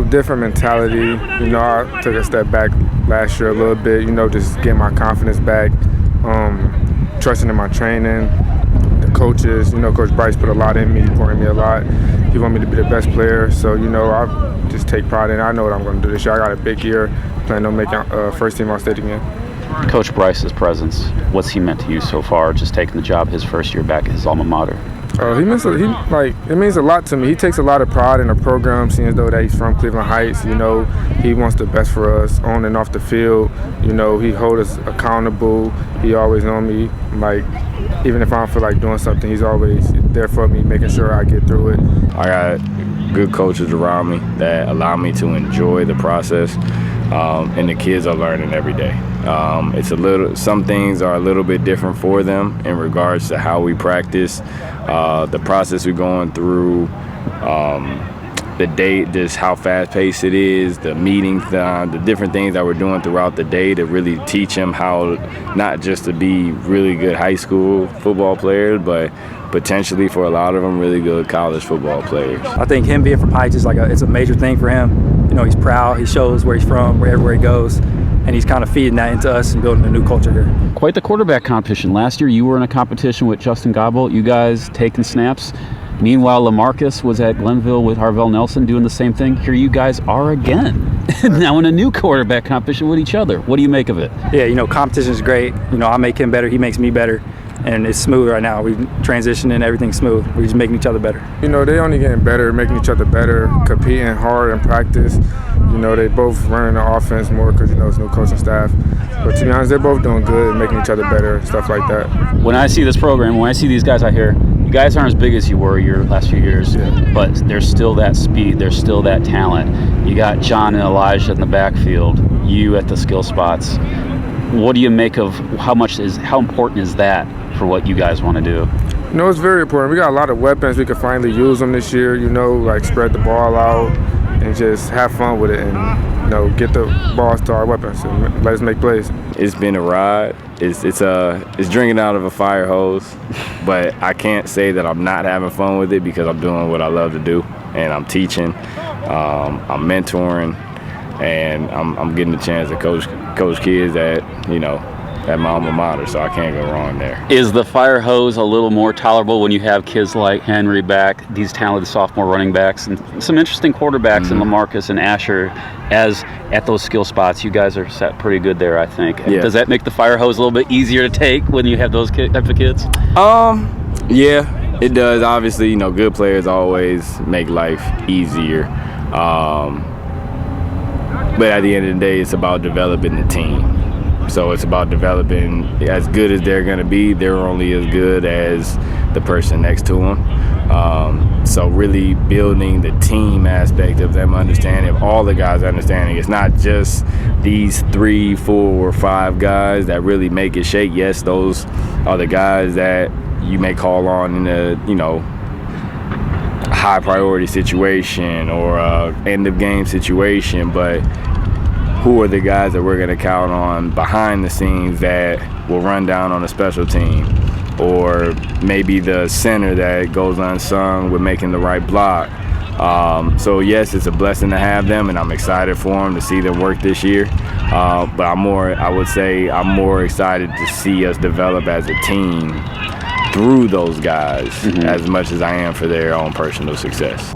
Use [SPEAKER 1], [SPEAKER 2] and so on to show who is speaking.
[SPEAKER 1] Different mentality. I took a step back last year a little bit, just getting my confidence back, trusting in my training, the coaches. Coach Bryce put a lot in me, poured in me a lot. He wanted me to be the best player, so, I just take pride in it. I know what I'm going to do this year. I got a big year, planning on making first team All-State again.
[SPEAKER 2] Coach Bryce's presence, what's he meant to you so far, just taking the job his first year back at his alma mater?
[SPEAKER 1] It means a lot to me. He takes a lot of pride in the program, seeing as though that he's from Cleveland Heights. He wants the best for us on and off the field. He holds us accountable. He always on me. Even if I don't feel like doing something, he's always there for me, making sure I get through it.
[SPEAKER 3] I got good coaches around me that allow me to enjoy the process, and the kids are learning every day. Some things are a little bit different for them in regards to how we practice, the process we're going through, the day, just how fast-paced it is, the meetings, the different things that we're doing throughout the day to really teach them how not just to be really good high school football players, but potentially for a lot of them really good college football players.
[SPEAKER 4] I think him being from Heights is it's a major thing for him. He's proud. He shows where he's from, everywhere he goes. And he's kind of feeding that into us and building a new culture here.
[SPEAKER 2] Quite the quarterback competition. Last year you were in a competition with Justin Gobble. You guys taking snaps. Meanwhile, LaMarcus was at Glenville with Harvell Nelson doing the same thing. Here you guys are again. Now in a new quarterback competition with each other. What do you make of it?
[SPEAKER 4] Yeah, competition is great. I make him better. He makes me better. And it's smooth right now. We've transitioned and everything's smooth. We're just making each other better.
[SPEAKER 1] They only getting better, making each other better, competing hard in practice. They both running the offense more because, it's new coaching staff. But to be honest, they're both doing good, making each other better, stuff like that.
[SPEAKER 2] When I see this program, when I see these guys out here, you guys aren't as big as you were your last few years, but there's still that speed, there's still that talent. You got John and Elijah in the backfield, you at the skill spots. What do you make of how important is that for what you guys want to do?
[SPEAKER 1] It's very important. We got a lot of weapons. We can finally use them this year, spread the ball out and just have fun with it and, get the balls to our weapons and let us make plays.
[SPEAKER 3] It's been a ride. It's drinking out of a fire hose, but I can't say that I'm not having fun with it because I'm doing what I love to do, and I'm teaching, I'm mentoring, and I'm getting the chance to coach kids at my alma mater, so I can't go wrong there.
[SPEAKER 2] Is the fire hose a little more tolerable when you have kids like Henry back, these talented sophomore running backs, and some interesting quarterbacks in LaMarcus and Asher, as at those skill spots? You guys are set pretty good there, I think. Yeah. Does that make the fire hose a little bit easier to take when you have those type of kids?
[SPEAKER 3] Yeah, it does. Obviously, good players always make life easier. But at the end of the day, it's about developing the team. So it's about developing as good as they're going to be. They're only as good as the person next to them. So really building the team aspect of them understanding, of all the guys understanding. It's not just these 3, 4, or 5 guys that really make it shake. Yes, those are the guys that you may call on in a, high priority situation or end of game situation, but who are the guys that we're going to count on behind the scenes that will run down on a special team, or maybe the center that goes unsung with making the right block. So yes, it's a blessing to have them, and I'm excited for them to see them work this year. But I'm more excited to see us develop as a team through those guys as much as I am for their own personal success.